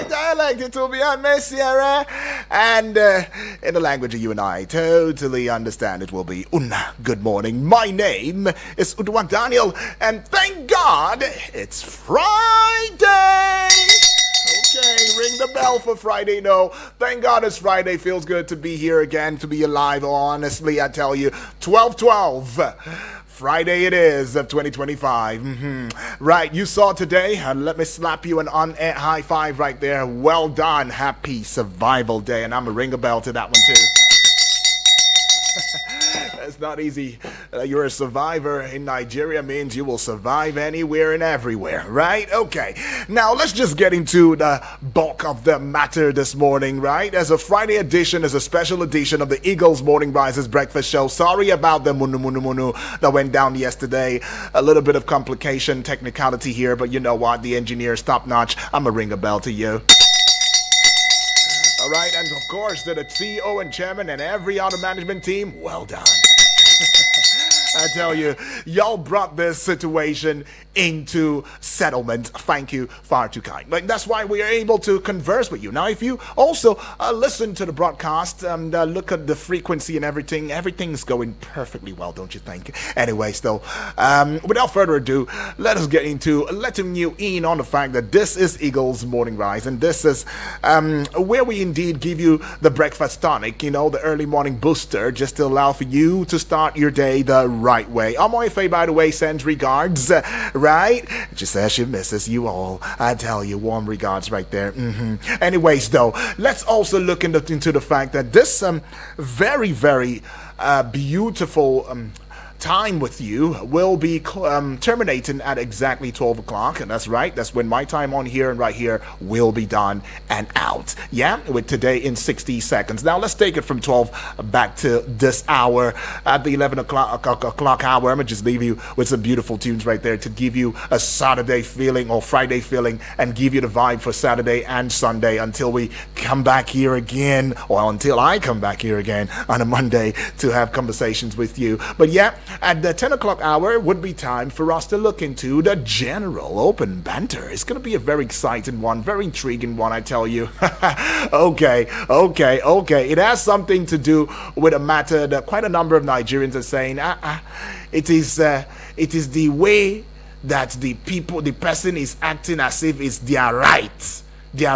my dialect, it will be on Messier. And in the language of you and I totally understand, it will be Una. Good morning. My name is Uduak Daniel, and thank God it's Friday. Okay, ring the bell for Friday. No, thank God it's Friday. Feels good to be here again, to be alive. Honestly, I tell you, 12/12. Friday it is of 2025. Right, you saw today, and let me slap you an on-air high five right there. Well done. Happy Survival Day. And I'm going to ring a bell to that one too. It's not easy. You're a survivor in Nigeria means you will survive anywhere and everywhere, right? Okay. Now let's just get into the bulk of the matter this morning, right? As a Friday edition, as a special edition of the Eagles Morning Rises Breakfast Show. Sorry about the munu that went down yesterday. A little bit of complication, technicality here, but you know what? The engineer's top notch. I'm gonna ring a bell to you. All right, and of course to the CEO and chairman and every other management team, well done. I tell you, y'all brought this situation into settlement. Thank you, far too kind. Like, that's why we are able to converse with you. Now, if you also listen to the broadcast and look at the frequency and everything, everything's going perfectly well, don't you think? Anyways, though, without further ado, let us get into letting you in on the fact that this is Eagles Morning Rise, and this is where we indeed give you the breakfast tonic, you know, the early morning booster, just to allow for you to start your day the right way. Amoife, by the way, sends regards, right? She says she misses you all. I tell you, warm regards right there. Anyways, though, let's also look into the fact that this very, very beautiful time with you will be terminating at exactly 12 o'clock, and that's right, that's when my time on here and right here will be done and out. Yeah, with today in 60 seconds. Now let's take it from 12 back to this hour at the 11 o'clock hour. I'm gonna just leave you with some beautiful tunes right there to give you a Saturday feeling or Friday feeling and give you the vibe for Saturday and Sunday until we come back here again, or until I come back here again on a Monday to have conversations with you. But yeah, at the 10 o'clock hour, it would be time for us to look into the general open banter. It's going to be a very exciting one, very intriguing one, I tell you. Okay. It has something to do with a matter that quite a number of Nigerians are saying, it is the way that the person is acting as if it's their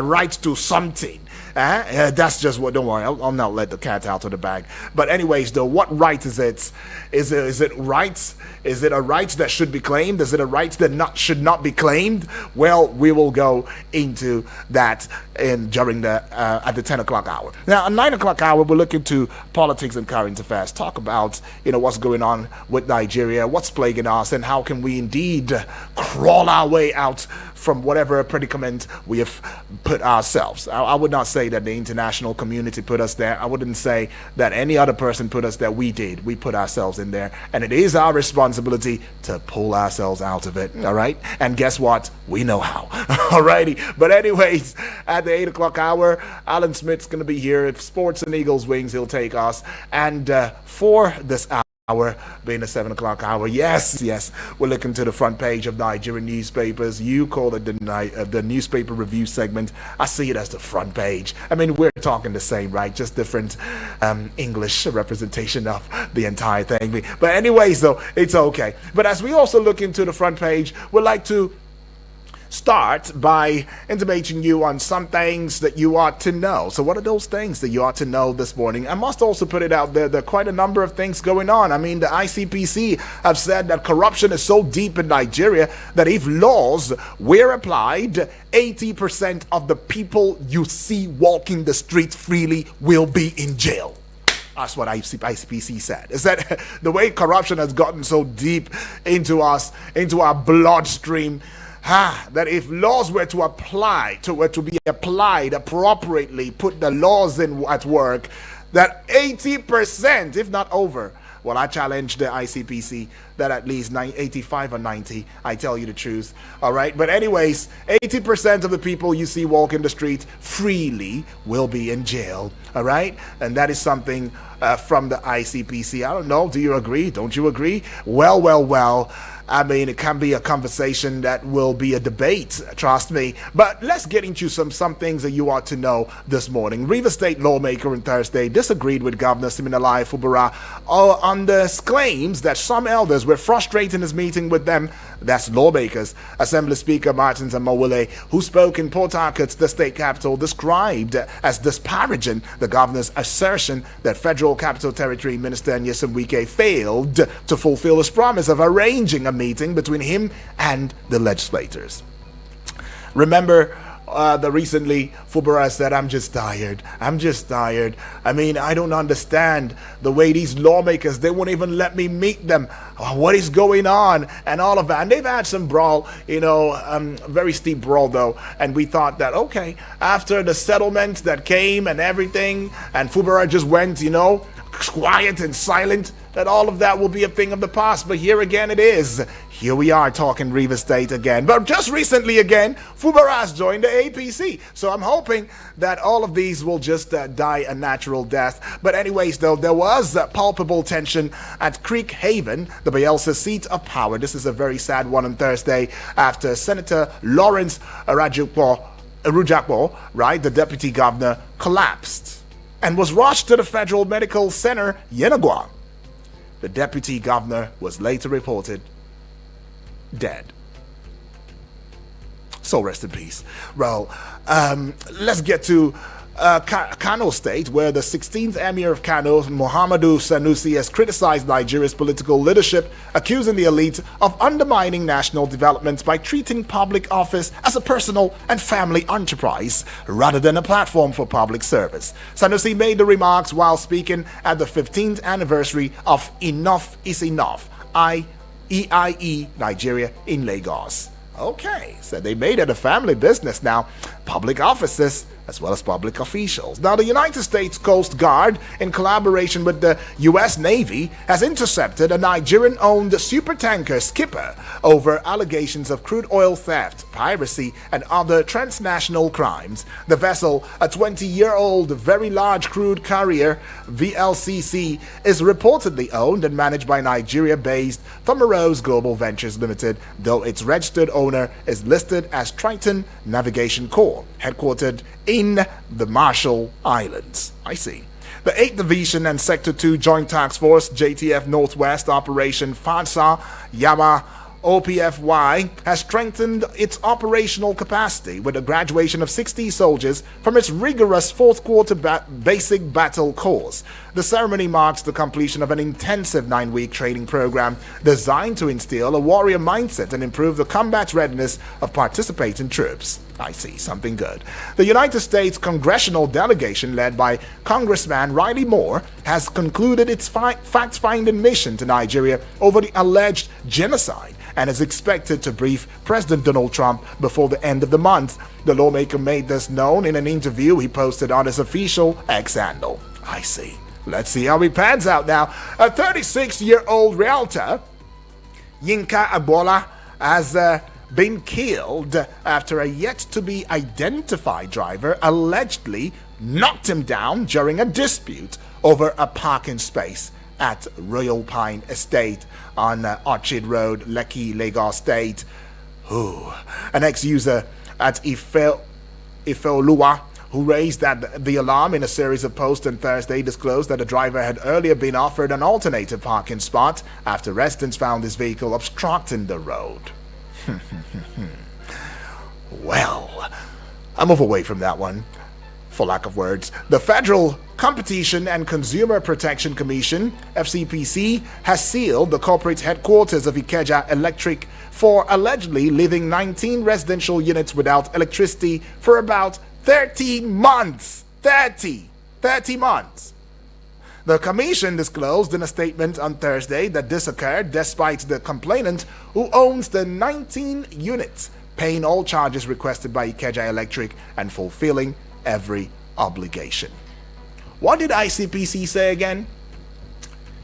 right to something. That's just what, don't worry, I'll not let the cat out of the bag. But anyways, though, what right is it? Is it right? Is it a right that should be claimed? Is it a right that should not be claimed? Well, we will go into that during the at the 10 o'clock hour. Now, at 9 o'clock hour, we'll look into politics and current affairs. Talk about, what's going on with Nigeria, what's plaguing us, and how can we indeed crawl our way out from whatever predicament we have put ourselves. I would not say that the international community put us there. I wouldn't say that any other person put us there. We did. We put ourselves in there. And it is our responsibility to pull ourselves out of it. All right? And guess what? We know how. Alrighty. But anyways, at the 8 o'clock hour, Alan Smith's going to be here. If Sports and Eagles Wings, he'll take us. And for this hour, being the 7 o'clock hour, yes, we're looking to the front page of Nigerian newspapers. You call it the newspaper review segment. I see it as the front page. I mean, we're talking the same, right? Just different English representation of the entire thing. But anyways, though, it's okay. But as we also look into the front page, we'd like to start by intimating you on some things that you ought to know. So what are those things that you ought to know this morning? I must also put it out there, there are quite a number of things going on. I mean, the ICPC have said that corruption is so deep in Nigeria that if laws were applied, 80% of the people you see walking the streets freely will be in jail. That's what ICPC said. Is that the way corruption has gotten so deep into us, into our bloodstream, that if laws were to be applied appropriately, put the laws in at work, that 80%, if not over, well, I challenge the ICPC that at least 85 or 90, I tell you the truth. All right. But anyways, 80% of the people you see walking the street freely will be in jail. All right. And that is something from the ICPC. I don't know. Do you agree? Don't you agree? Well. I mean, it can be a conversation that will be a debate, trust me. But let's get into some things that you ought to know this morning. Rivers State lawmaker on Thursday disagreed with Governor Siminalayi Fubara on the claims that some elders were frustrating his meeting with them. That's lawmakers. Assembly Speaker Martin Zamawule, who spoke in Port Harcourt, the state capital, described as disparaging the governor's assertion that Federal Capital Territory Minister Nyesom Wike failed to fulfill his promise of arranging a meeting between him and the legislators. Remember recently Fubara said, I'm just tired. I mean, I don't understand the way these lawmakers, they won't even let me meet them. What is going on? And all of that. And they've had some brawl, very steep brawl though. And we thought that, okay, after the settlement that came and everything, and Fubara just went, quiet and silent, that all of that will be a thing of the past. But here again it is. Here we are talking Rivers State again. But just recently again, Fubara has joined the APC. So I'm hoping that all of these will just die a natural death. But anyways, though, there was palpable tension at Creek Haven, the Bielsa seat of power. This is a very sad one on Thursday after Senator Lawrence Arujakpo, right, the deputy governor, collapsed and was rushed to the Federal Medical Center, Yenagoa. The deputy governor was later reported dead. So rest in peace. Well, let's get to Kano State, where the 16th Emir of Kano, Muhammadu Sanusi, has criticized Nigeria's political leadership, accusing the elite of undermining national development by treating public office as a personal and family enterprise rather than a platform for public service. Sanusi made the remarks while speaking at the 15th anniversary of Enough is Enough, EIE Nigeria in Lagos. Okay, so they made it a family business now. Public offices as well as public officials. Now, the United States Coast Guard, in collaboration with the U.S. Navy, has intercepted a Nigerian-owned supertanker Skipper over allegations of crude oil theft, piracy, and other transnational crimes. The vessel, a 20-year-old very large crude carrier, VLCC, is reportedly owned and managed by Nigeria-based Thomarose Global Ventures Limited, though its registered owner is listed as Triton Navigation Corp, headquartered in the Marshall Islands. I see. The 8th Division and Sector 2 Joint Task Force, JTF Northwest Operation FANSA Yama OPFY, has strengthened its operational capacity with the graduation of 60 soldiers from its rigorous fourth quarter basic battle course. The ceremony marks the completion of an intensive 9-week training program designed to instill a warrior mindset and improve the combat readiness of participating troops. I see, something good. The United States congressional delegation, led by Congressman Riley Moore, has concluded its fact-finding mission to Nigeria over the alleged genocide and is expected to brief President Donald Trump before the end of the month. The lawmaker made this known in an interview he posted on his official X handle. I see. Let's see how it pans out now. A 36-year-old realtor, Yinka Agbola, has been killed after a yet-to-be-identified driver allegedly knocked him down during a dispute over a parking space at Royal Pine Estate on Orchard Road, Lekki, Lagos State. An ex-user at Ifeoluwa, who raised the alarm in a series of posts on Thursday, disclosed that the driver had earlier been offered an alternative parking spot after residents found his vehicle obstructing the road. Well, I'll move away from that one, for lack of words. The Federal Competition and Consumer Protection Commission, FCPC, has sealed the corporate headquarters of Ikeja Electric for allegedly leaving 19 residential units without electricity for about 30 months. 30 months. The commission disclosed in a statement on Thursday that this occurred despite the complainant, who owns the 19 units, paying all charges requested by Ikeja Electric and fulfilling every obligation. What did ICPC say again?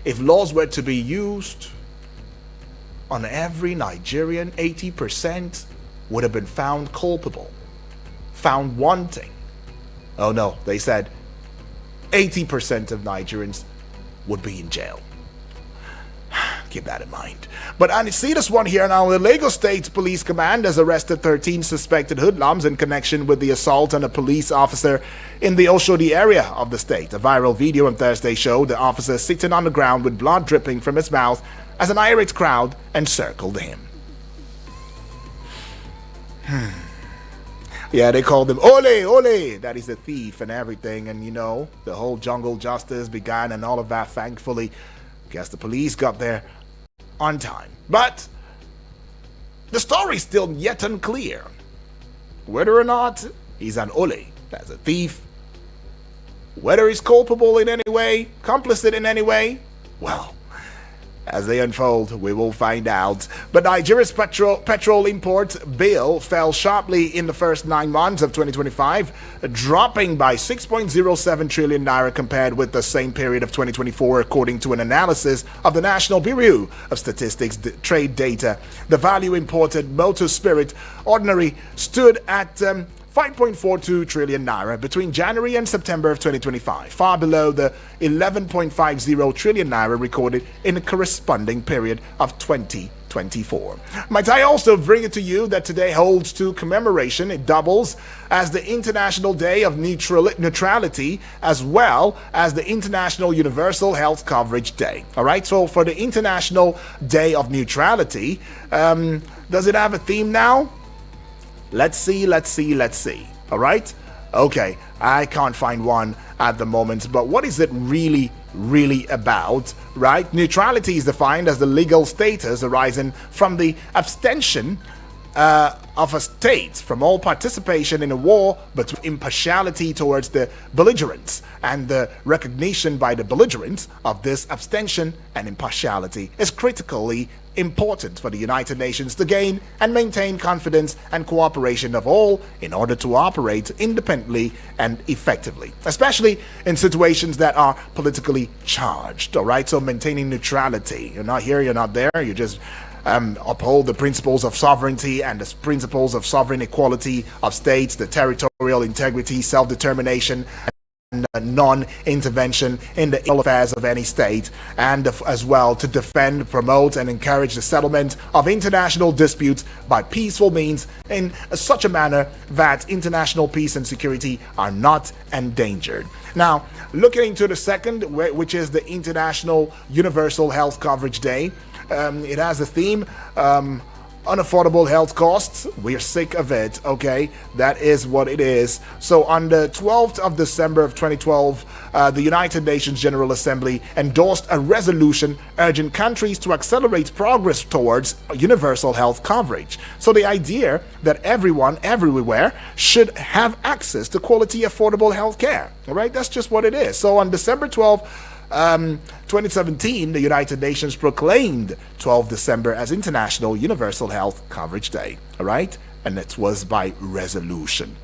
If laws were to be used on every Nigerian, 80% would have been found culpable, found wanting. Oh no, they said 80% of Nigerians would be in jail. Keep that in mind. But I see this one here now. The Lagos State Police Command has arrested 13 suspected hoodlums in connection with the assault on a police officer in the Oshodi area of the state. A viral video on Thursday showed the officer sitting on the ground with blood dripping from his mouth as an irate crowd encircled him. Yeah, they called him Ole, Ole, that he's a thief and everything. And, the whole jungle justice began and all of that. Thankfully, guess the police got there on time. But the story's still yet unclear. Whether or not he's an Ole, that's a thief, whether he's culpable in any way, complicit in any way, well, as they unfold, we will find out. But Nigeria's petrol import bill fell sharply in the first 9 months of 2025, dropping by 6.07 trillion naira compared with the same period of 2024, according to an analysis of the National Bureau of Statistics trade data. The value imported motor spirit ordinary stood at 5.42 trillion naira between January and September of 2025, far below the 11.50 trillion naira recorded in the corresponding period of 2024. Might I also bring it to you that today holds to commemoration. It doubles as the International Day of Neutrality as well as the International Universal Health Coverage Day. All right, so for the International Day of Neutrality, does it have a theme now? Let's see. All right? Okay, I can't find one at the moment, but what is it really about, right? Neutrality is defined as the legal status arising from the abstention of a state from all participation in a war, but with impartiality towards the belligerents, and the recognition by the belligerents of this abstention and impartiality is critically important for the United Nations to gain and maintain confidence and cooperation of all in order to operate independently and effectively, especially in situations that are politically charged. All right, so maintaining neutrality. You're not here, you're not there, you just uphold the principles of sovereignty and the principles of sovereign equality of states, the territorial integrity, self-determination, and non-intervention in the affairs of any state, and as well to defend, promote, and encourage the settlement of international disputes by peaceful means in such a manner that international peace and security are not endangered. Now, looking into the second, which is the International Universal Health Coverage Day, it has a theme, unaffordable health costs. We're sick of it, okay? That is what it is. So on the 12th of December of 2012, the United Nations General Assembly endorsed a resolution urging countries to accelerate progress towards universal health coverage. So the idea that everyone, everywhere, should have access to quality, affordable health care, all right? That's just what it is. So on December 12th, 2017, the United Nations proclaimed 12 December as International Universal Health Coverage Day. All right, and it was by resolution.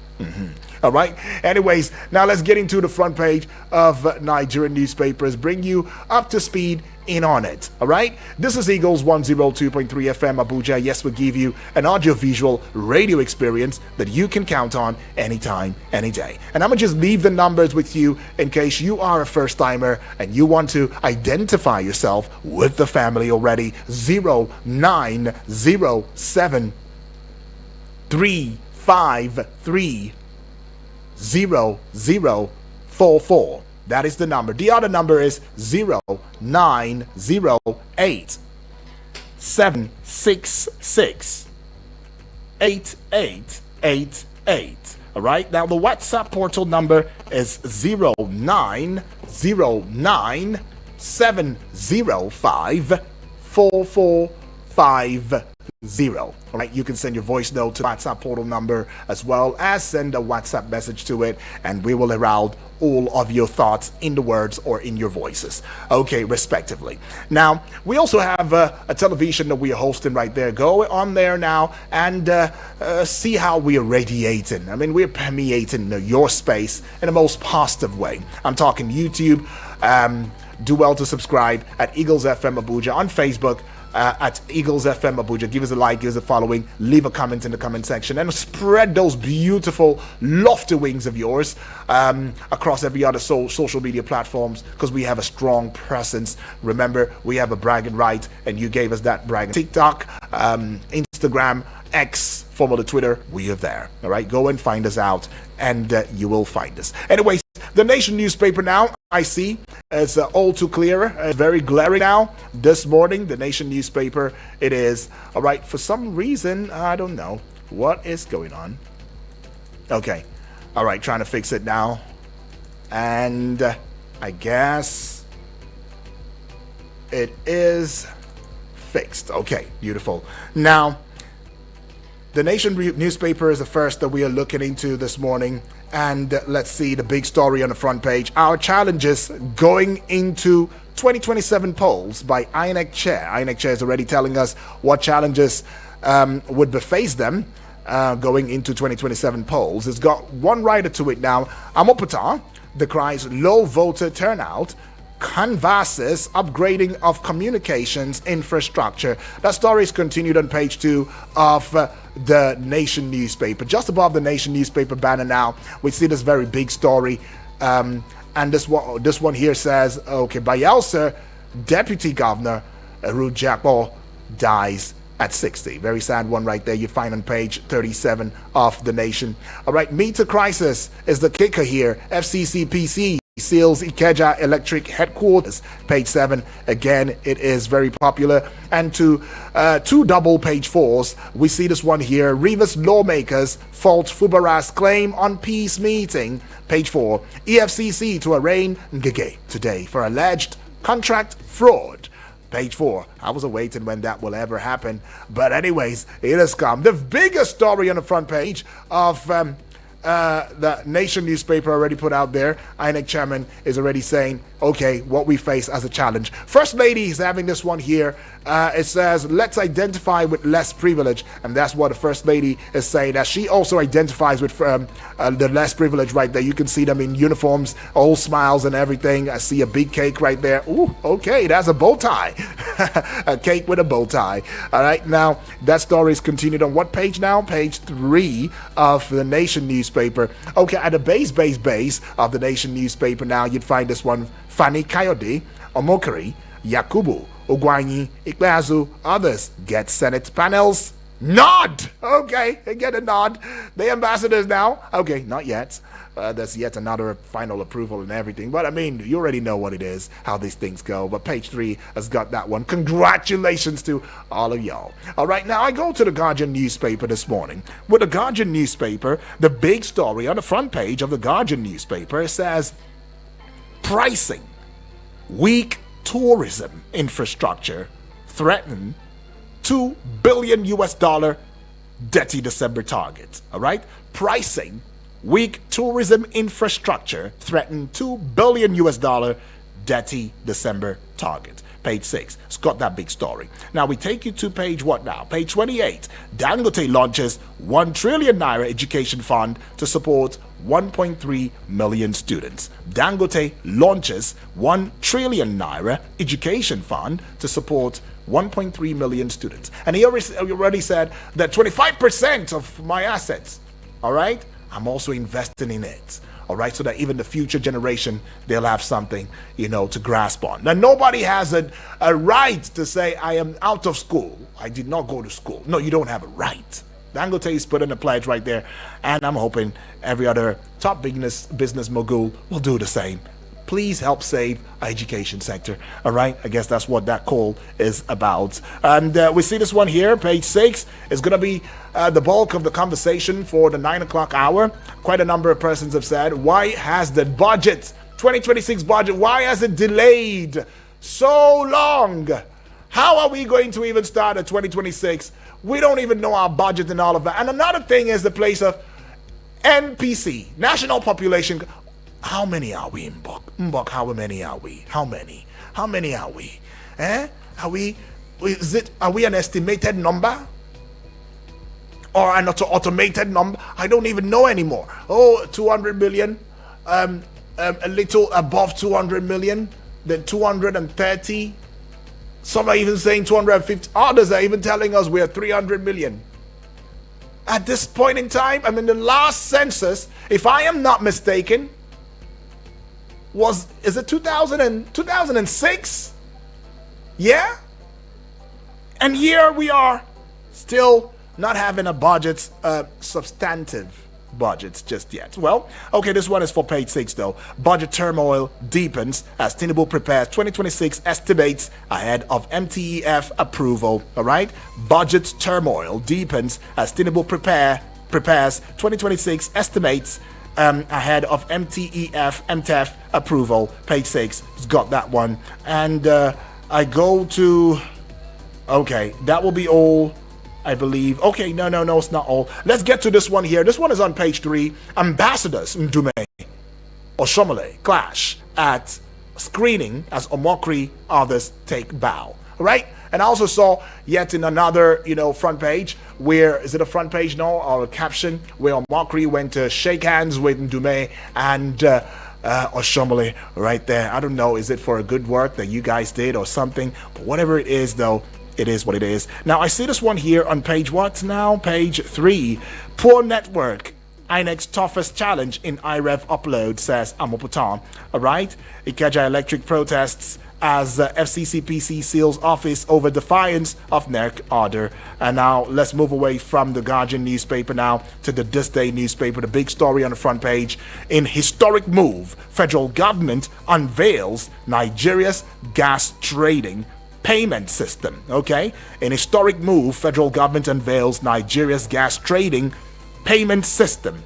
All right. Anyways, now let's get into the front page of Nigerian newspapers. Bring you up to speed in on it. All right. This is Eagles 102.3 FM Abuja. Yes, we give you an audio-visual radio experience that you can count on anytime, any day. And I'm gonna just leave the numbers with you in case you are a first-timer and you want to identify yourself with the family already. 0907 353 0044. That is the number. The other number is 0908 766 8888. All right. Now the WhatsApp portal number is 0909 705 4450. All right, you can send your voice note to the WhatsApp portal number as well as send a WhatsApp message to it, and we will herald all of your thoughts in the words or in your voices, okay, respectively. Now, we also have a television that we are hosting right there. Go on there now and see how we are radiating. I mean, we're permeating your space in the most positive way. I'm talking YouTube. Do well to subscribe at Eagles FM Abuja on Facebook, at Eagles FM Abuja. Give us a like, give us a following, leave a comment in the comment section, and spread those beautiful, lofty wings of yours across every other social media platforms, because we have a strong presence. Remember, we have a bragging right, and you gave us that bragging. TikTok, Instagram, X, formerly Twitter, we are there. All right, go and find us out, and you will find us. Anyways, the Nation newspaper now, I see, it's all too clear, very glaring now. This morning, the Nation newspaper, it is. All right, for some reason, I don't know what is going on. Okay, all right, trying to fix it now. And I guess it is fixed. Okay, beautiful. Now, the Nation newspaper is the first that we are looking into this morning. And let's see the big story on the front page. Our challenges going into 2027 polls by INEC Chair. INEC Chair is already telling us what challenges would beface them going into 2027 polls. It's got one writer to it now. Amopata decries low voter turnout, canvasses upgrading of communications infrastructure. That story is continued on page 2 of the Nation newspaper. Just above the Nation newspaper banner now, we see this very big story. And this one here says, okay, Bayelsa Deputy Governor Rujako dies at 60. Very sad one right there. You find on page 37 of the Nation. All right, meter crisis is the kicker here. FCCPC seals Ikeja Electric headquarters. Page 7. Again, it is very popular. And to two double page 4s, we see this one here. Rivers lawmakers fault Fubara's claim on peace meeting. Page 4. EFCC to arraign Ngige today for alleged contract fraud. Page 4. I was awaiting when that will ever happen. But anyways, it has come. The biggest story on the front page of the Nation newspaper already put out there. INEC chairman is already saying, okay, what we face as a challenge. First Lady is having this one here. It says, let's identify with less privilege. And that's what the First Lady is saying, that she also identifies with the less privilege right there. You can see them in uniforms, all smiles and everything. I see a big cake right there. Ooh, okay, that's a bow tie. A cake with a bow tie. All right, now that story is continued on what page now? Page 3 of the Nation newspaper. Okay, at the base of the Nation newspaper now, you'd find this one. Fani Kayode, Omokari, Yakubu, Ogwanyi, Ikpeazu, others get Senate panels. Nod! Okay, they get a nod. The ambassadors now. Okay, not yet. There's yet another final approval and everything. But I mean, you already know what it is, how these things go. But page 3 has got that one. Congratulations to all of y'all. All right, now I go to the Guardian newspaper this morning. With the Guardian newspaper, the big story on the front page of the Guardian newspaper, it says, pricing, weak tourism infrastructure threaten $2 billion dirty December target. All right, pricing, weak tourism infrastructure threaten $2 billion dirty December target. Page 6. It's got that big story. Now we take you to page what now? Page 28. Dangote launches 1 trillion naira education fund to support 1.3 million students. Dangote launches 1 trillion naira education fund to support 1.3 million students. And he already said that 25% of my assets, all right, I'm also investing in it. All right, so that even the future generation, they'll have something, to grasp on. Now, nobody has a right to say, I am out of school. I did not go to school. No, you don't have a right. Dangote is putting a pledge right there, and I'm hoping every other top business mogul will do the same. Please help save our education sector. All right, I guess that's what that call is about. And we see this one here, page 6 is going to be the bulk of the conversation for the 9 o'clock hour. Quite a number of persons have said, why has the budget, 2026 budget, why has it delayed so long? How are we going to even start at 2026? We don't even know our budget and all of that. And another thing is the place of NPC, National Population. How many are we in Mbok? Mbok, how many are we? How many? How many are we? Are we an estimated number? Or an automated number? I don't even know anymore. 200 million, a little above 200 million, then 230, Some are even saying 250. Others are even telling us we're 300 million. At this point in time, I mean, the last census, if I am not mistaken, is it 2006? Yeah? And here we are, still not having a budget, substantive budgets just yet. Well, okay, this one is for page 6 though. Budget turmoil deepens as Tinubu prepares 2026 estimates ahead of MTEF approval. All right, budget turmoil deepens as Tinubu prepares 2026 estimates ahead of MTEF approval. Page 6 has got that one, and I go to. Okay, that will be all, I believe. Okay, no, it's not all. Let's get to this one here. This one is on page 3. Ambassadors Ndume Oshomole clash at screening as Omokri others take bow. All right? And I also saw yet in another, front page, where, is it a front page now or a caption, where Omokri went to shake hands with Ndume and Oshomole right there. I don't know, is it for a good work that you guys did or something? But whatever it is, though, it is what it is. Now, I see this one here on page what now? Page 3. Poor network. INEC's toughest challenge in iRev upload, says Amoputan. All right. Ikeja Electric protests as FCCPC seals office over defiance of NERC order. And now let's move away from the Guardian newspaper now to the This Day newspaper. The big story on the front page. In historic move, federal government unveils Nigeria's gas trading payment system. Okay, an historic move, federal government unveils Nigeria's gas trading payment system.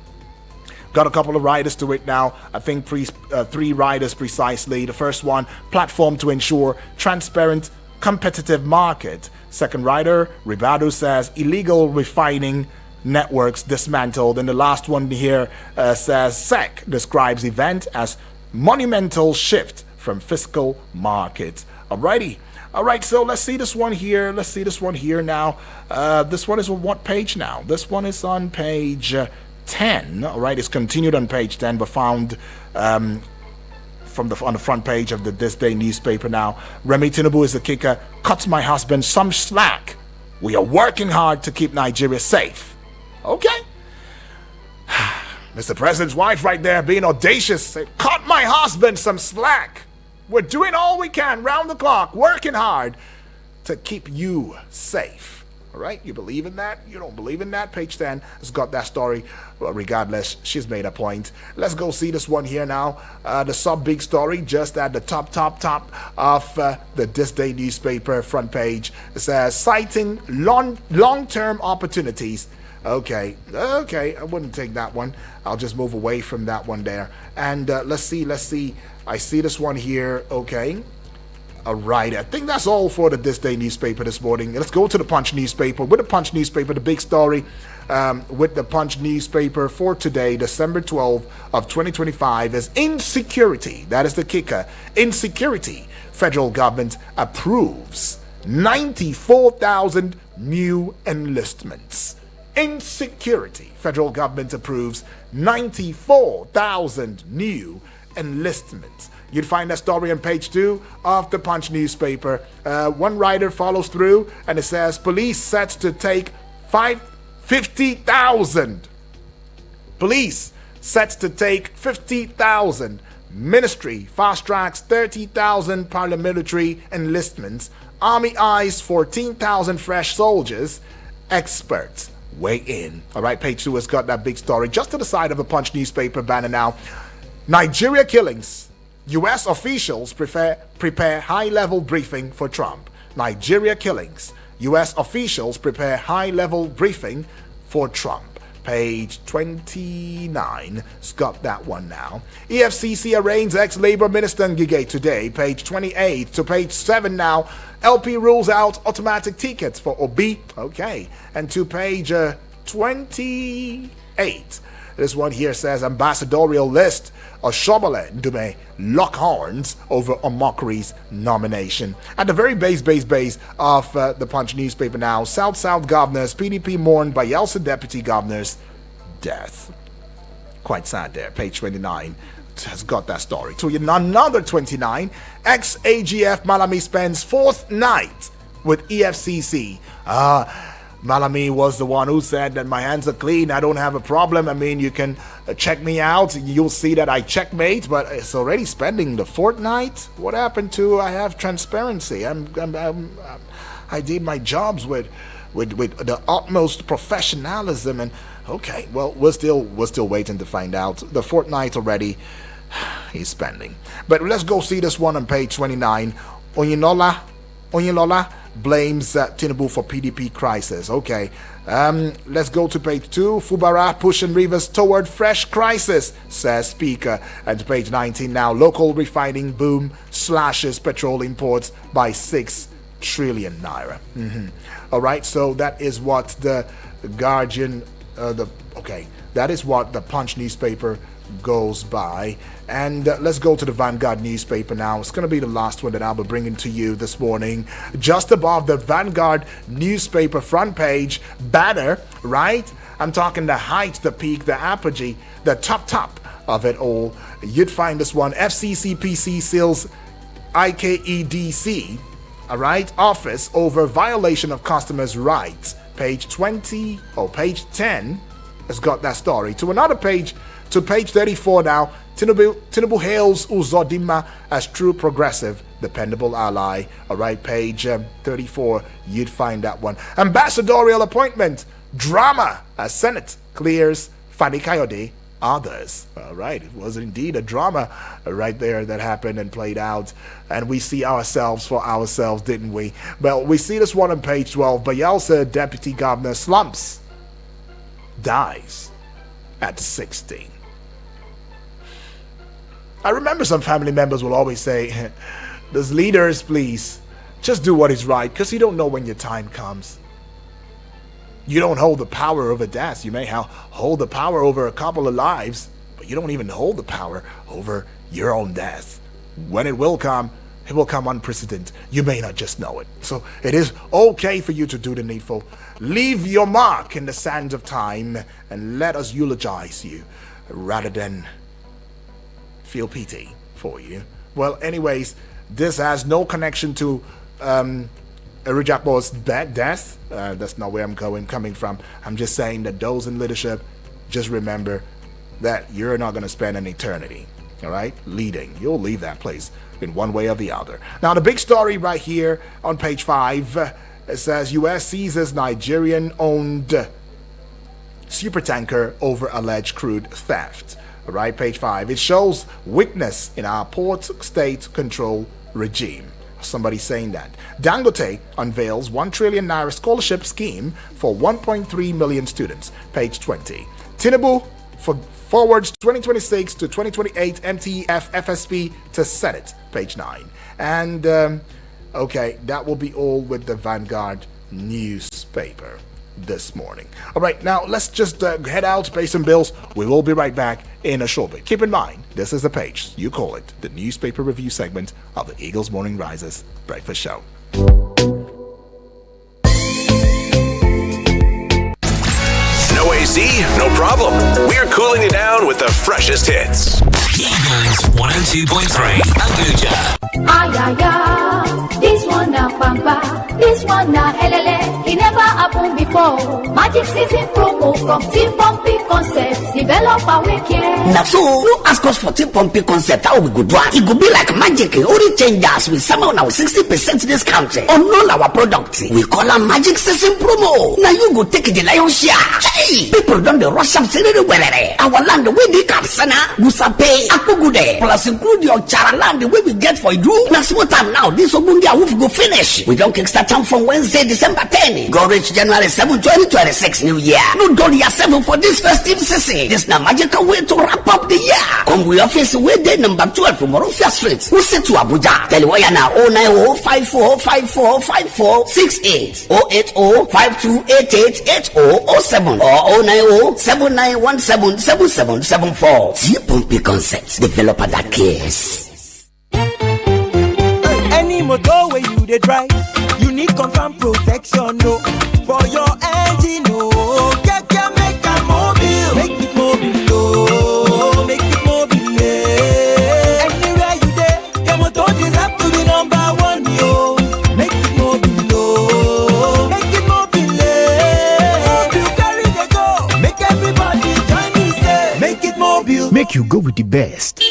Got a couple of riders to it now. I think 3 riders precisely. The first one, platform to ensure transparent, competitive market. Second rider, Ribadu says illegal refining networks dismantled. And the last one here says SEC describes event as monumental shift from fiscal market. Alrighty. All right, so let's see this one here. Let's see this one here now. This one is on what page now? This one is on page 10. All right, it's continued on page 10, but found on the front page of the This Day newspaper now. Remi Tinubu is the kicker. Cuts my husband some slack. We are working hard to keep Nigeria safe. Okay. Mr. President's wife right there being audacious. Say, cut my husband some slack. We're doing all we can round the clock, working hard to keep you safe. All right? You believe in that? You don't believe in that? Page 10 has got that story. Well, regardless, she's made a point. Let's go see this one here now. The sub-big story just at the top of the This Day newspaper front page. It says, citing long-term opportunities. Okay, I wouldn't take that one. I'll just move away from that one there. And let's see. I see this one here. Okay. All right. I think that's all for the This Day newspaper this morning. Let's go to the Punch newspaper. With the Punch newspaper, the big story with the Punch newspaper for today, December 12th of 2025 is insecurity. That is the kicker. Insecurity. Federal government approves 94,000 new enlistments. Insecurity. Federal government approves 94,000 new enlistments. You'd find that story on page 2 of the Punch newspaper. One writer follows through and it says police sets to take 50,000. Police sets to take 50,000. Ministry fast tracks 30,000 paramilitary enlistments. Army eyes 14,000 fresh soldiers. Experts weigh in. All right, page 2 has got that big story just to the side of the Punch newspaper banner now. Nigeria killings. U.S. officials prepare high-level briefing for Trump. Nigeria killings. U.S. officials prepare high-level briefing for Trump. Page 29 has got that one now. EFCC arraigns ex-Labor Minister Ngige today. Page 28 to page 7 now. LP rules out automatic tickets for Obi. Okay. And to page 28. This one here says ambassadorial list. Oshomole Ndume lock horns over Omokri's nomination. At the very base of the Punch newspaper now, South governors, PDP mourned Bayelsa deputy governor's death. Quite sad there. Page 29 has got that story. To another 29, ex-AGF Malami spends fourth night with EFCC. Malami was the one who said that my hands are clean, I don't have a problem. I mean, you can check me out, you'll see that I checkmate, but it's already spending the fortnight. What happened to I have transparency? I did my jobs with the utmost professionalism, and okay, well, we're still waiting to find out. The fortnight already he's spending. But let's go see this one on page 29. Oyinlola blames Tinubu for PDP crisis. Okay, let's go to page 2. Fubara pushing Rivers toward fresh crisis, says Speaker. And page 19 now. Local refining boom slashes petrol imports by 6 trillion naira. All right, so that is what the Guardian, that is what the Punch newspaper goes by. And let's go to the Vanguard newspaper now. It's going to be the last one that I'll be bringing to you this morning. Just above the Vanguard newspaper front page banner, right? I'm talking the height, the peak, the apogee, the top of it all. You'd find this one. FCCPC seals IKEDC, all right, office over violation of customers' rights. Page 10 has got that story. To another page, to page 34 now. Tinubu hails Uzodinma as true progressive, dependable ally. All right, page 34, you'd find that one. Ambassadorial appointment, drama as Senate clears Fani Kayode, others. All right, it was indeed a drama right there that happened and played out. And we see ourselves for ourselves, didn't we? Well, we see this one on page 12. Bayelsa deputy governor slumps, dies at 16. I remember some family members will always say, those leaders, please, just do what is right, because you don't know when your time comes. You don't hold the power over death. You may hold the power over a couple of lives, but you don't even hold the power over your own death. When it will come unprecedented. You may not just know it. So it is okay for you to do the needful. Leave your mark in the sands of time and let us eulogize you rather than feel pity for you. Well, anyways, this has no connection to Erujakbo's death. That's not where I'm coming from. I'm just saying that those in leadership, just remember that you're not going to spend an eternity, all right, leading. You'll leave that place in one way or the other. Now, the big story right here on page 5, it says U.S. seizes Nigerian-owned supertanker over alleged crude theft. All right, page 5. It shows weakness in our port state control regime. Somebody saying that. Dangote unveils 1 trillion naira scholarship scheme for 1.3 million students. Page 20. Tinubu forwards 2026 to 2028 MTF FSP to Senate. Page 9. And, okay, that will be all with the Vanguard newspaper this morning. All right, now let's just head out, pay some bills. We will be right back in a short bit. Keep in mind, this is the page, you call it, the newspaper review segment of the Eagles Morning Risers Breakfast Show. No AC? No problem. We're cooling it down with the freshest hits. Eagles 102.3 Abuja. Ay, ay, ay. This one na pampa. This one na helele. It never happened before. Magic season promo from Team Pumpy Concepts. Develop our care. Now so, no ask us for Team Pumpy Concept. How we go do it? It could be like magic. Only change us with some on our 60% discount on all our products. We call them Magic Season promo. Now you go take the lion's share. Hey, people don't the rush up everywhere. Our land the way they cap sana, Gusape, Akugude, plus include your Chara land the way we get for you. Now small time now. This Ogundia wolf go finish. We don't kickstart time from Wednesday, December 10. Go reach January 7, 2026 New Year. No dollar 7 for this festive season. This now magical way to wrap up the year. Come we office way day number 12 from Morofia Street. Who say to Abuja? Tell you why now 090-5454-5468 080-5288-8007 or 090-7917-7774. T-Pumpy Concept, developer that cares. Any motor where you dey drive, you need confirm protection, no, for your engine, no. Make it mobile, make it mobile, no. best.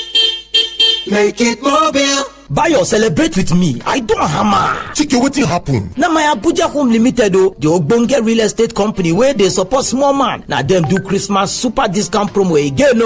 Make it mobile. Buy or celebrate with me. I don't hammer. Chike, wetin happen? Now my Abuja Home Limited, the ogbonge real estate company where they support small man. Now them do Christmas super discount promo again.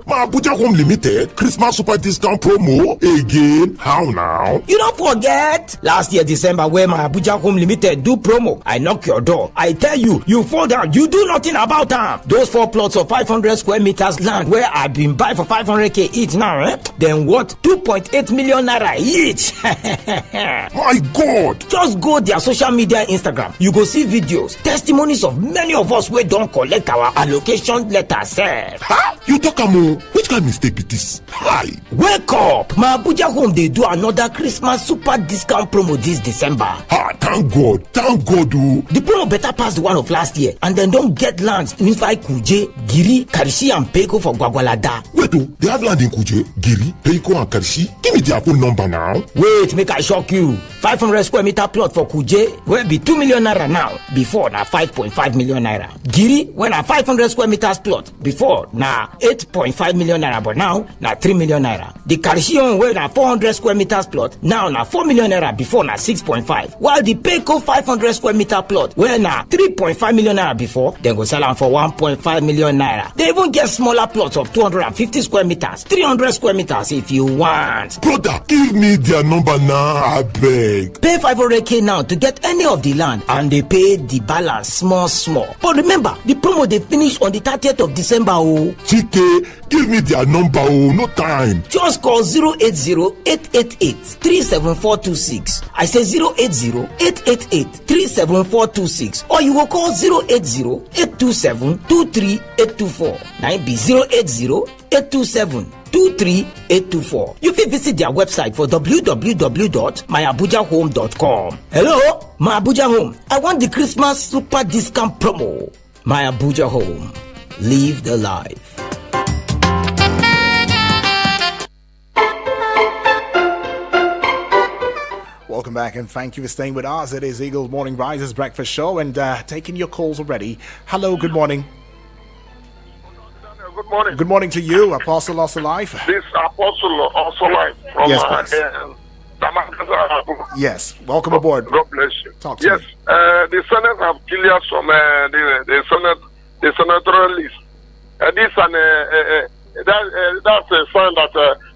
My Abuja Home Limited Christmas super discount promo again. How now? You don't forget last year December where my Abuja Home Limited do promo. I knock your door. I tell you, you fall down. You do nothing about them. Those 4 plots of 500 square meters land where I've been buy for 500k each now. Then what? 2.8 million naira each. My God! Just go their social media Instagram. You go see videos, testimonies of many of us wey don collect our allocation letter sef. Huh? You talk am which kind mistake be this? Hi. Wake up! My Abuja Home dey do another Christmas super discount promo this December. Thank God oh. The promo better pass the one of last year and dem don get lands inside Kuje, Giri, Karishi and Peko for Gwagwalada. Wait they have land in Kuje, Giri, Peko and Karishi? Give me their phone number now. Wait, make I shock you. 500 square meter plot for Kuje will be 2 million naira now. Before na 5.5 million naira. Giri when na 500 square meters plot. Before na 8.5 million naira, but now na 3 million naira. The Karishion where na 400 square meters plot now na 4 million naira. Before na 6.5. While the Peko 500 square meter plot where na 3.5 million naira before, then go sell them for 1.5 million naira. They even get smaller plots of 250 square meters, 300 square meters if you want. Brother, give me their number now, I beg. Pay 500k now to get any of the land and they pay the balance small. But remember, the promo they finish on the 30th of December. Chike, give me their number, no time. Just call 080-888-37426. I say 080-888-37426. Or you will call 080-827-23824. Now it be 080-827-23824. You can visit their website for www.myabujahome.com. Hello, My Abuja Home. I want the Christmas super discount promo. My Abuja Home. Live the life. Welcome back and thank you for staying with us. It is Eagles Morning Risers Breakfast Show and taking your calls already. Hello, good morning. Good morning. Good morning to you, Apostle Also Life. This Apostle Also Life from yes, yes, welcome aboard. God bless you. Talk to yes, me. The Senate have cleared some the senatorial list. This and that's a sign that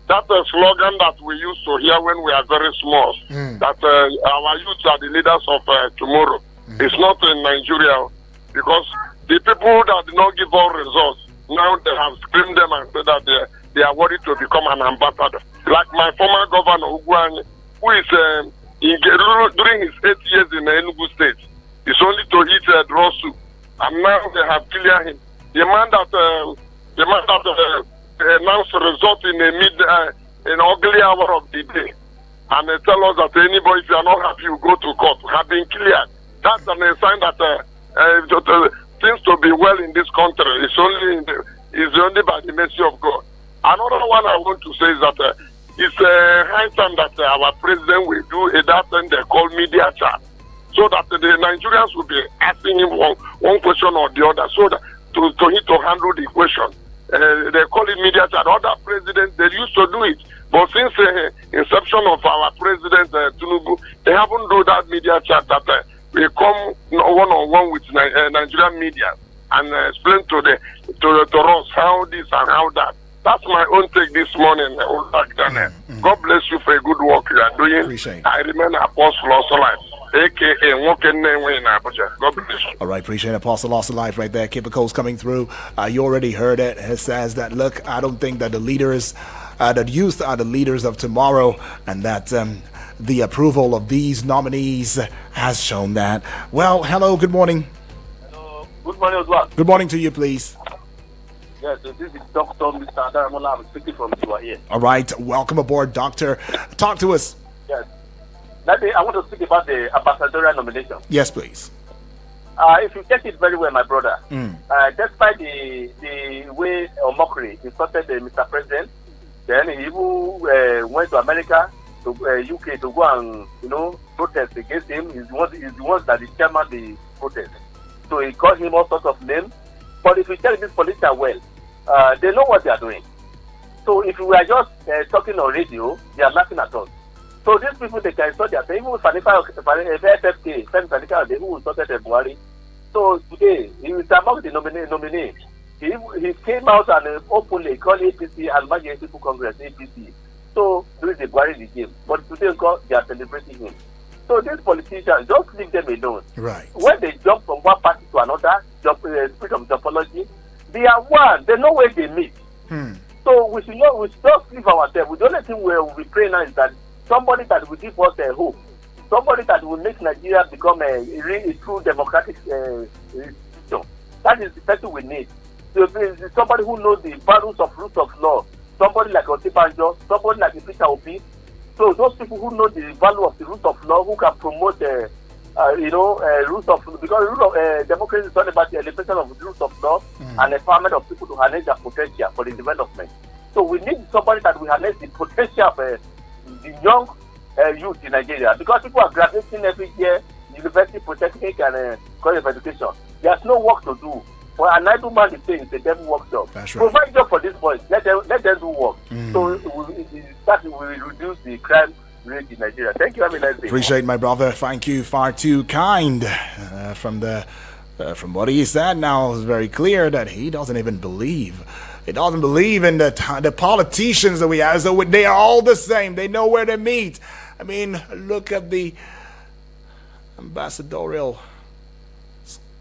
that's a slogan that we used to hear when we are very small. That our youth are the leaders of tomorrow. It's not in Nigeria because the people that did not give all results. Now they have screamed them and said that they are worried to become an ambassador. Like my former governor, Ugwuanyi, who is during his 8 years in Enugu State, is only to eat raw soup. And now they have cleared him. The man that announced the result in an ugly hour of the day. And they tell us that anybody, if you are not happy, you go to court, have been cleared. That's a sign that seems to be well in this country. It's only by the mercy of God. Another one I want to say is that it's high time that our president will do that thing they call media chat, so that the Nigerians will be asking him one question or the other, so that to handle the question. They call it media chat. Other presidents, they used to do it, but since inception of our president Tinubu, they haven't do that media chat that we come one-on-one with Nigerian media and explain to us how this and how that. That's my own take this morning. God bless you for a good work you are doing. Appreciate. I remain Apostle Also Life, a.k.a. Walking Name in Abuja. God bless you. All right, appreciate Apostle Also Life right there. Keep the calls coming through. You already heard it. It says that, look, I don't think that the leaders, that youth are the leaders of tomorrow, and that the approval of these nominees has shown that. Well, hello, good morning. Hello, good morning, Oswald. Good morning to you, please. Yes, so this is Dr. Mr. Adaramola. I'm speaking from Tiwa. All right, welcome aboard, Doctor. Talk to us. Yes. I want to speak about the ambassadorial nomination. Yes, please. If you take it very well, my brother, despite the way mockery insulted Mr. President, then he even went to America, to UK to go and protest against him. He's the one that is chairman the protest. So he called him all sorts of names. But if you tell this politician well, they know what they are doing. So if we are just talking on radio, they are laughing at us. So these people, they can start their even FFK, who will started the Buhari. So today, he is among the nominee. He came out and openly called APC and Almighty People Congress, APC. So during the Buhari regime. But today, they are celebrating him. So these politicians, just leave them alone. Right. When they jump from one party to another, spirit of topology, they are one. They know where they meet. So we should just leave ourselves. The only thing we will be praying now is that somebody that will give us a hope, somebody that will make Nigeria become a true democratic system. That is the person we need. So somebody who knows the values of roots of law, somebody like Otibanjo, somebody like Peter Obi. So those people who know the value of the roots of law, who can promote roots of, because the rule of democracy is all about the elevation of the roots of law and empowerment of people to harness their potential for the development. So we need somebody that will harness the potential of the young youth in Nigeria, because people are graduating every year, university, polytechnic, and college of education. There's no work to do. For an idle man is saying it's a devil workshop. That's right. Provide job for these boys. Let them do work. So we will reduce the crime rate in Nigeria. Thank you. Have a nice day. Appreciate my brother. Thank you. Far too kind. From what he said now, it's very clear that he doesn't even believe. He doesn't believe in the politicians that we have. So they are all the same. They know where to meet. I mean, look at the ambassadorial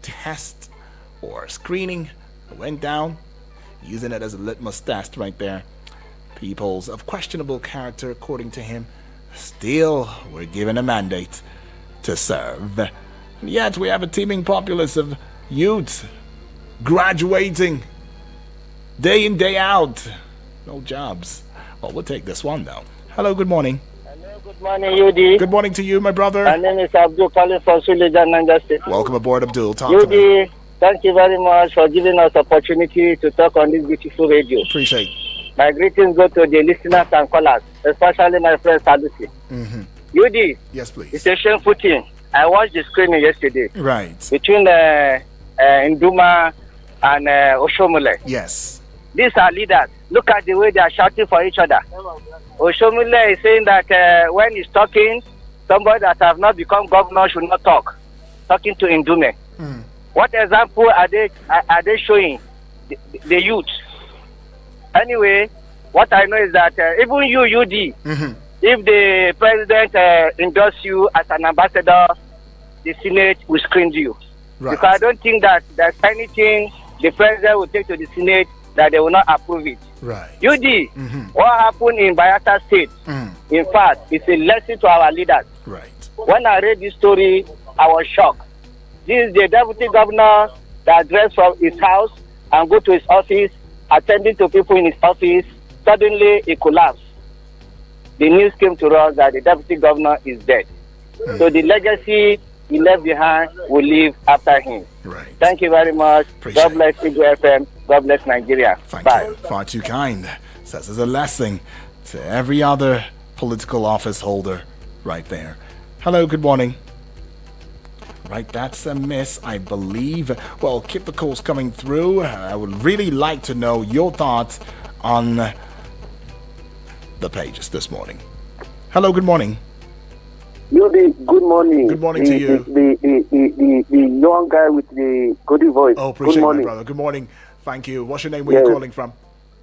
test or screening that went down, using it as a litmus test right there. Peoples of questionable character, according to him, still were given a mandate to serve. And yet we have a teeming populace of youth graduating day in, day out. No jobs. Well, we'll take this one, though. Hello, good morning. Hello, good morning, UD. Good morning to you, my brother. My name is Abdul calling from Suleja, Niger State. Welcome aboard, Abdul. Talk to me. UD, thank you very much for giving us opportunity to talk on this beautiful radio. Appreciate. My greetings go to the listeners and callers, especially my friend Sadusi. UD, Yes, please. it's a shameful thing. I watched the screening yesterday Right. between Nduma and Oshomole. Yes. These are leaders. Look at the way they are shouting for each other. Oshomole is saying that when he's talking, somebody that have not become governor should not talk. Talking to Ndume. What example are they showing the youth? Anyway, what I know is that even you, UD, if the president endorses you as an ambassador, the Senate will screen you. Right. Because I don't think that there's anything the president will take to the Senate that they will not approve it. Right. UD, what happened in Bayelsa State, in fact, it's a lesson to our leaders. Right. When I read this story, I was shocked. This is the deputy governor that dressed from his house and go to his office, attending to people in his office. Suddenly, he collapsed. The news came to us that the deputy governor is dead. So the legacy he left behind will live after him. Right. Thank you very much. Appreciate God bless Eagle FM. God bless Nigeria. Thank Bye. you. Far too kind. Says as a lesson to every other political office holder right there. Hello, good morning. Right, that's a miss, I believe. Well, keep the calls coming through. I would really like to know your thoughts on the pages this morning. Hello, good morning. Good morning. Good morning to you. The young guy with the good voice. Oh, appreciate good it, morning. my brother. Good morning. Thank you. What's your name? Where are you calling from?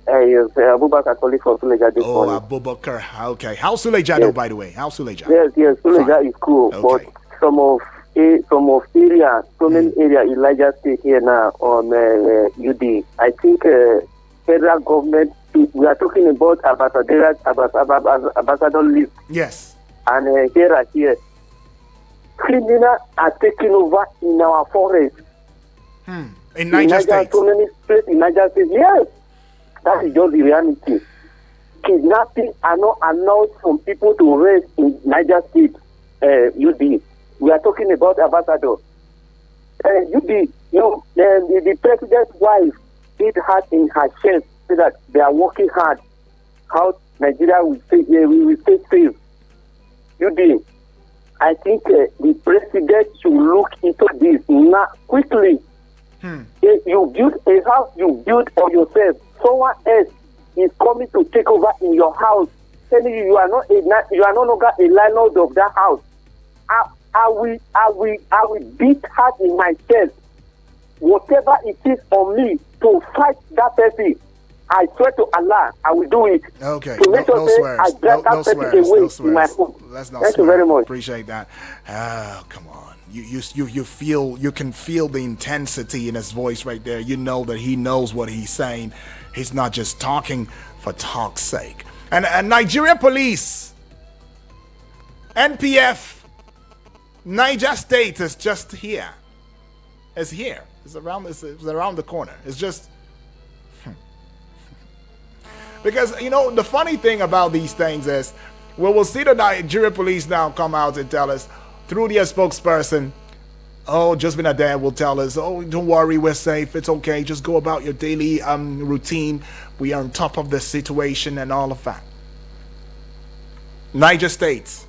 Yes, Abubakar calling from Suleja this morning. Abubakar. Okay. How's Suleja, though, by the way? How's Suleja? Yes, Suleja is cool. Okay. But some of area, so many area in Niger State here now on UD. I think federal government, we are talking about ambassador list. Yes. And here, criminals are taking over in our forest. In Niger State. So many places in Niger State. Yes, that is just the reality. Kidnapping are not allowed from people to rest in Niger State. UD. We are talking about ambassador. UD. The president's wife did hard in her chest so that they are working hard. How Nigeria will stay safe. UD. I think the president should look into this now quickly. If you build a house, you build on yourself. Someone else is coming to take over in your house, telling you you are no longer a landlord of that house, I will beat hard in my chest, whatever it is on me to fight that person. I swear to Allah, I will do it. Okay, to make no swears. I drag that person away in my home. Thank you very much. Appreciate that. Oh, come on. You can feel the intensity in his voice right there. You know that he knows what he's saying. He's not just talking for talk's sake. And Nigeria police, NPF, Niger State is just here. It's here. It's around the corner. It's just because, you know, the funny thing about these things is, we'll see the Nigeria police now come out and tell us through their spokesperson, Josephine Adair will tell us, don't worry, we're safe, it's okay, just go about your daily routine, we are on top of the situation and all of that. Niger State.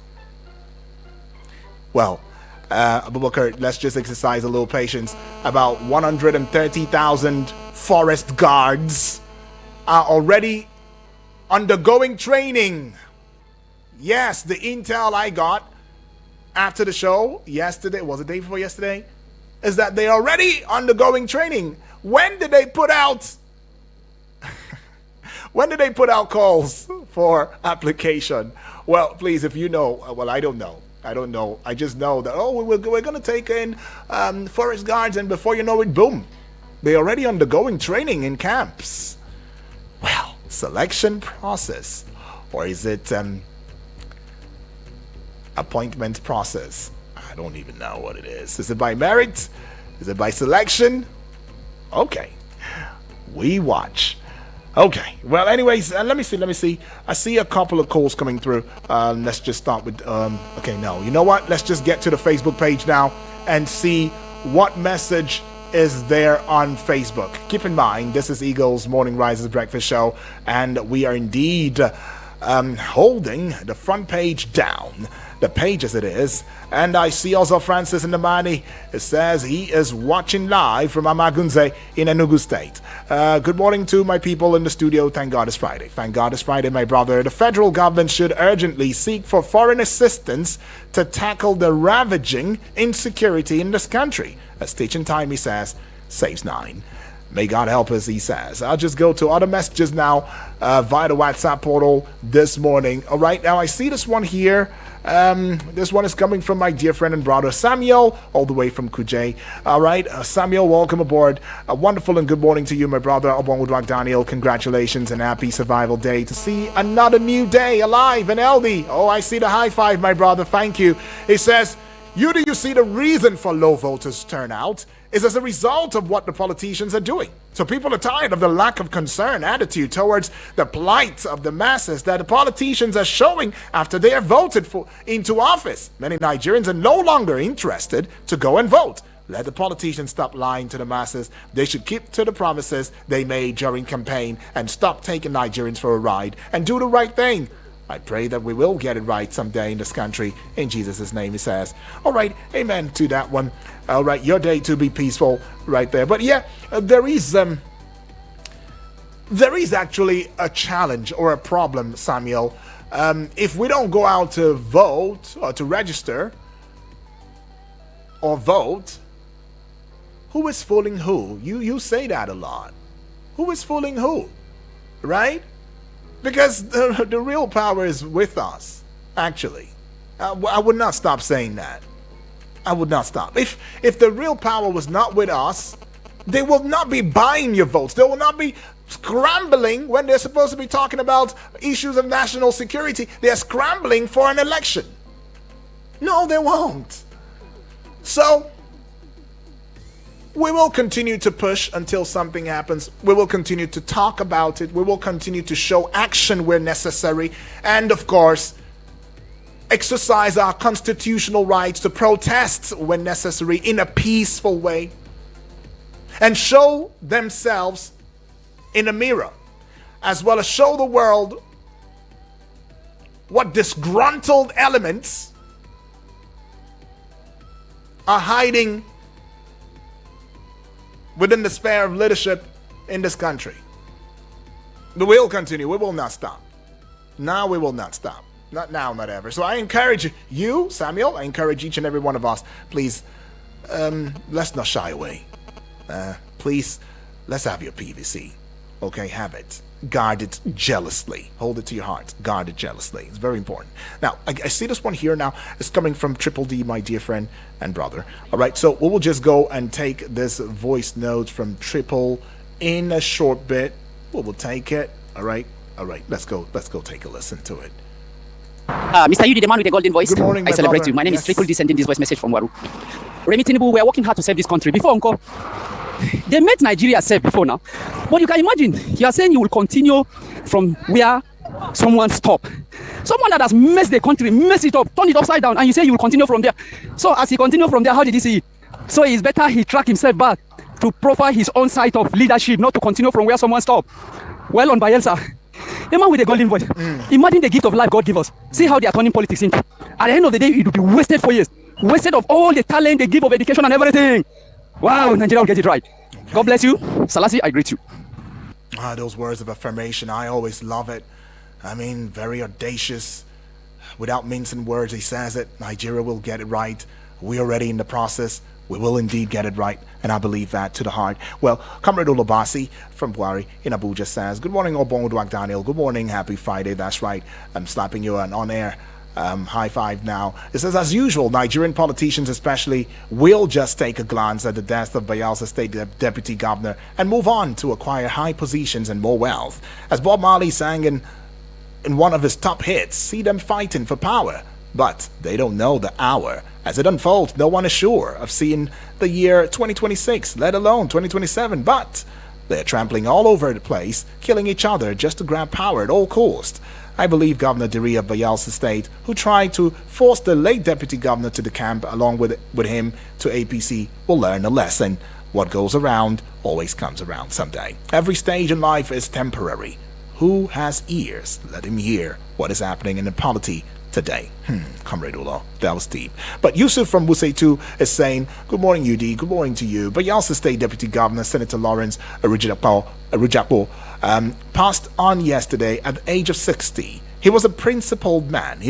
Well, Abubakar, let's just exercise a little patience. About 130,000 forest guards are already undergoing training. Yes, the intel I got after the show yesterday, was it the day before yesterday, is that they're already undergoing training. When did they put out calls for application? Well, please, if you know, well, I don't know. I just know that, we're going to take in forest guards, and before you know it, boom, they're already undergoing training in camps. Well, selection process, or is it appointment process? I don't even know what it is. Is it by merit? Is it by selection? Okay, we watch. Okay, well, anyways, let me see. I see a couple of calls coming through. Let's just start with, okay, no, you know what? Let's just get to the Facebook page now and see what message is there on Facebook. Keep in mind, this is Eagles Morning Rises Breakfast Show, and we are indeed holding the front page down, the page as it is. And I see also Francis Ndamani. It says he is watching live from Amagunze in Enugu State. Good morning to my people in the studio. Thank God it's Friday. Thank God it's Friday, my brother. The federal government should urgently seek for foreign assistance to tackle the ravaging insecurity in this country. As Teaching Time, he says, saves 9. May God help us, he says. I'll just go to other messages now via the WhatsApp portal this morning. All right, now I see this one here. This one is coming from my dear friend and brother Samuel, all the way from Kuje. All right, Samuel, welcome aboard. A wonderful and good morning to you, my brother Obonwoodwak Daniel. Congratulations and happy survival day to see another new day alive and healthy. Oh, I see the high five, my brother. Thank you. He says, do you see the reason for low voters turnout is as a result of what the politicians are doing. So people are tired of the lack of concern attitude towards the plight of the masses that the politicians are showing after they are voted for into office. Many Nigerians are no longer interested to go and vote. Let the politicians stop lying to the masses. They should keep to the promises they made during campaign and stop taking Nigerians for a ride and do the right thing. I pray that we will get it right someday in this country. In Jesus' name, he says. All right, amen to that one. All right, your day to be peaceful right there. But yeah, there is actually a challenge or a problem, Samuel. If we don't go out to vote or to register or vote, who is fooling who? You say that a lot. Who is fooling who? Right? Because the real power is with us, actually. I would not stop saying that. I would not stop. If the real power was not with us, they will not be buying your votes. They will not be scrambling when they're supposed to be talking about issues of national security. They're scrambling for an election. No, they won't. So, we will continue to push until something happens. We will continue to talk about it. We will continue to show action where necessary. And of course, exercise our constitutional rights to protest when necessary in a peaceful way. And show themselves in a mirror, as well as show the world what disgruntled elements are hiding within the sphere of leadership in this country. We will continue. We will not stop. Now we will not stop. Not now, not ever. So I encourage you, Samuel, I encourage each and every one of us, please, let's not shy away. Please, let's have your PVC. Okay, have it. Guard it jealously. Hold it to your heart. Guard it jealously. It's very important. Now, I see this one here now. It's coming from Triple D, my dear friend and brother. All right, so we will just go and take this voice note from Triple in a short bit. We will take it. All right. Let's go take a listen to it. Mr. Yudi, the man with the golden voice. Good morning, I celebrate brother. you. My name Yes. is Triple D, sending this voice message from Waru. Remi Tinubu, we are working hard to save this country. Before, Uncle, they met Nigeria safe before now. But you can imagine, you are saying you will continue from where someone stopped. Someone that has messed the country, messed it up, turned it upside down, and you say you will continue from there. So as he continued from there, how did he see it? So it's better he track himself back to profile his own side of leadership, not to continue from where someone stopped. Well on Bayelsa. A man with a golden voice. Imagine the gift of life God gave us. See how they are turning politics into. At the end of the day, it will be wasted for years. Wasted of all the talent they give of education and everything. Wow, Nigeria will get it right. God bless you. Salasi, I greet you. Those words of affirmation, I always love it. I mean, very audacious. Without mincing words, he says it. Nigeria will get it right. We are already in the process. We will indeed get it right, and I believe that to the heart. Well, Comrade Olobasi from Buari in Abuja says, good morning, Obon Udwak Daniel. Good morning, happy Friday. That's right. I'm slapping you an on-air high five now. It says, as usual, Nigerian politicians especially will just take a glance at the death of Bayelsa State Deputy Governor and move on to acquire high positions and more wealth. As Bob Marley sang in one of his top hits, see them fighting for power. But they don't know the hour. As it unfolds, no one is sure of seeing the year 2026, let alone 2027. But they're trampling all over the place, killing each other just to grab power at all costs. I believe Governor Diri of Bayelsa State, who tried to force the late deputy governor to the camp along with him to APC, will learn a lesson. What goes around always comes around someday. Every stage in life is temporary. Who has ears? Let him hear what is happening in the polity today. Comrade Ulo, that was deep. But Yusuf from Wuseitu is saying, good morning, UD, good morning to you. Bayelsa State Deputy Governor, Senator Lawrence Arujakpo, passed on yesterday at the age of 60. He was a principled man.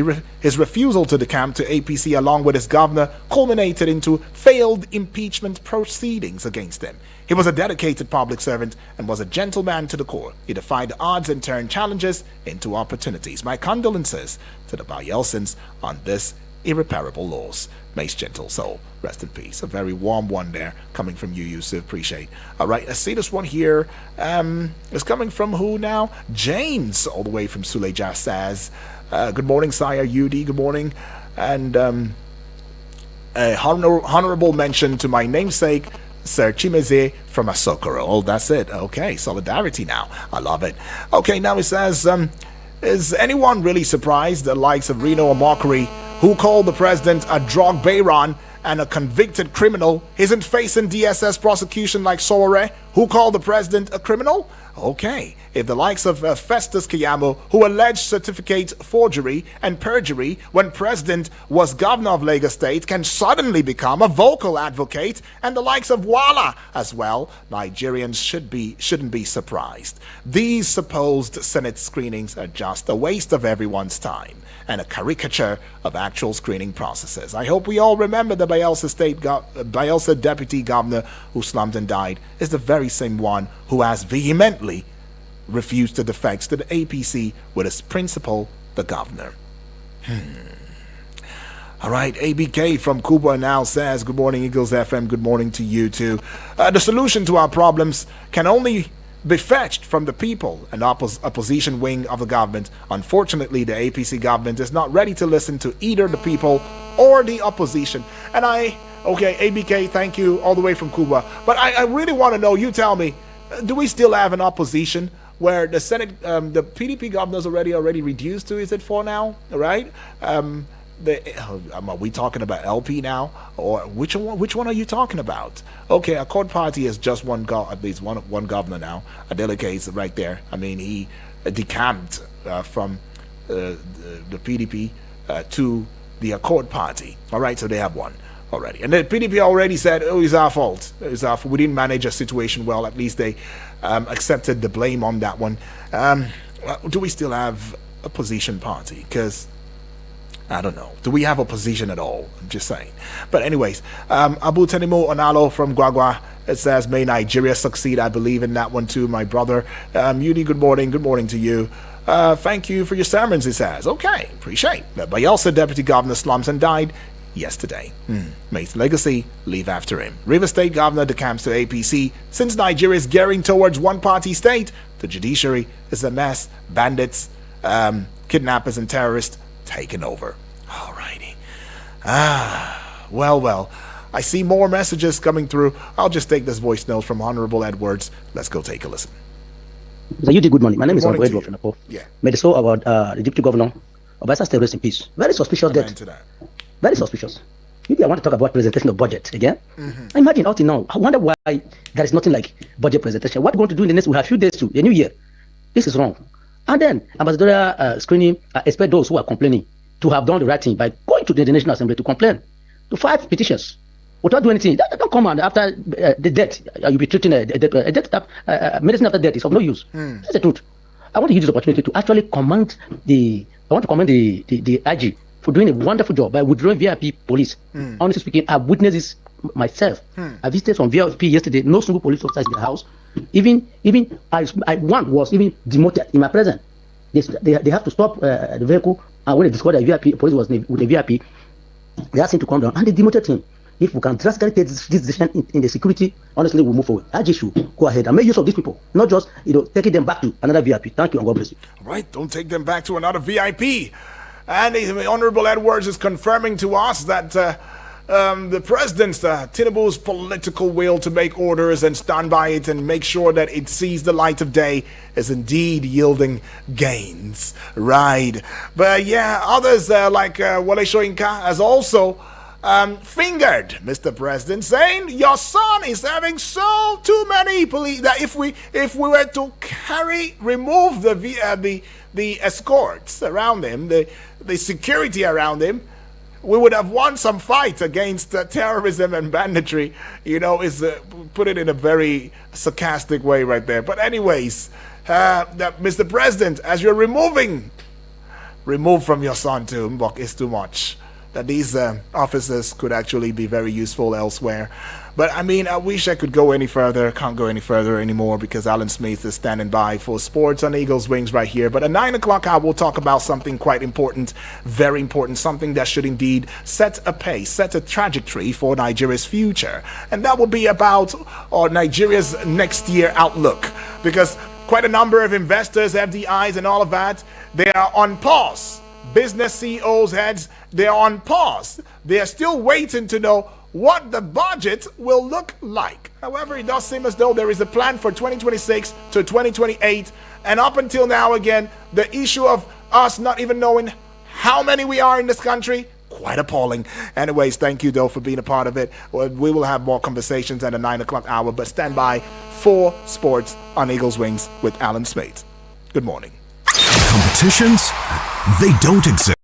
His refusal to decamp to APC along with his governor culminated into failed impeachment proceedings against him. He was a dedicated public servant and was a gentleman to the core. He defied the odds and turned challenges into opportunities. My condolences to the Bayelsans on this irreparable loss. May his gentle soul rest in peace. A very warm one there coming from you, Yusuf. Appreciate. All right, I see this one here. It's coming from who now? James, all the way from Suleja says, good morning, Sire UD. Good morning. And a honorable mention to my namesake, Sir Chimeze from Asokoro. Oh, that's it. Okay, solidarity now. I love it. Okay, now it says, is anyone really surprised the likes of Reno Omokri, who called the president a drug baron and a convicted criminal, isn't facing DSS prosecution like Sowore, who called the president a criminal? Okay, if the likes of Festus Keyamo, who alleged certificate forgery and perjury when president was governor of Lagos State, can suddenly become a vocal advocate, and the likes of Wala as well, Nigerians shouldn't be surprised. These supposed Senate screenings are just a waste of everyone's time and a caricature of actual screening processes. I hope we all remember the Bayelsa deputy governor who slumped and died is the very same one who has vehemently refused to defect to the APC with his principal, the governor. All right, ABK from Cuba now says, good morning, Eagles FM, good morning to you too. The solution to our problems can only be fetched from the people and opposition wing of the government. Unfortunately, the APC government is not ready to listen to either the people or the opposition. And okay, ABK, thank you, all the way from Cuba. But I really want to know, you tell me, do we still have an opposition where the Senate, the PDP governor's already reduced to, is it 4 now, right? Are we talking about LP now, or which one are you talking about? Okay, Accord Party is just at least one governor now. Adeleke is right there. I mean, he decamped from the PDP to the Accord Party. All right, so they have one. already. And the PDP already said, oh, it's our fault. It's our fault. We didn't manage a situation well. At least they accepted the blame on that one. Do we still have a opposition party? Because I don't know. Do we have opposition at all? I'm just saying. But anyways, Abu Tenimo Onalo from Guagua, it says, may Nigeria succeed. I believe in that one too, my brother. Yudi, good morning. Good morning to you. Thank you for your sermons, it says. Okay, appreciate that. Bayelsa Deputy Governor slumps and died yesterday. May his legacy leave after him. River State Governor decamps to APC. Since Nigeria is gearing towards one-party state, the judiciary is a mess. Bandits, kidnappers and terrorists taken over. Alrighty. Well. I see more messages coming through. I'll just take this voice note from Honorable Edwards. Let's go take a listen. Mr. Yudi, good morning. My name is Honorable Edward Fenapo. Yeah. May the soul about the Deputy Governor of Bayelsa State rest in peace. Very suspicious death. Very suspicious. Yudi, I want to talk about presentation of budget again. Imagine out till now. I wonder why there is nothing like budget presentation. What we're going to do in the next, we have a few days to the new year. This is wrong. And then ambassadorial screening, expect those who are complaining to have done the right thing by going to the National Assembly to complain, to file petitions without doing anything. Don't come on after the death. You'll be treating a death. Medicine after death is of no use. That's the truth. I want to use this opportunity to actually commend the IG for doing a wonderful job by withdrawing VIP police. Honestly speaking, I've witnessed this myself. I visited some VIP yesterday. No single police officer in the house. Even one was even demoted in my presence. They have to stop the vehicle, and when they discovered that VIP police was with the VIP, they asked him to come down and they demoted him. If we can drastically take this decision in the security, honestly, we'll move forward. I just should go ahead and make use of these people, not just taking them back to another VIP. Thank you and God bless you. All right, don't take them back to another VIP. And the Honorable Edwards is confirming to us that the president's Tinubu's political will to make orders and stand by it and make sure that it sees the light of day is indeed yielding gains. Right. But yeah, others like Wale Soyinka has also fingered Mr. President, saying your son is having too many police that if we were to remove the escorts around him, the security around him, we would have won some fights against terrorism and banditry. Is put it in a very sarcastic way right there. But anyways, that Mr. President, as you're remove from your son too, Mbok, is too much. That these officers could actually be very useful elsewhere. But I mean, I wish I could go any further. Can't go any further anymore because Alan Smith is standing by for sports on Eagles Wings right here. But at 9 o'clock, I will talk about something quite important, very important, something that should indeed set a pace, set a trajectory for Nigeria's future. And that will be about Nigeria's next year outlook. Because quite a number of investors, FDIs and all of that, they are on pause. Business CEOs, heads, they're on pause. They're still waiting to know what the budget will look like. However, it does seem as though there is a plan for 2026 to 2028. And up until now, again, the issue of us not even knowing how many we are in this country, quite appalling. Anyways, thank you, though, for being a part of it. We will have more conversations at the 9 o'clock hour, but stand by for sports on Eagles Wings with Alan Smith. Good morning. Competitions? They don't exist.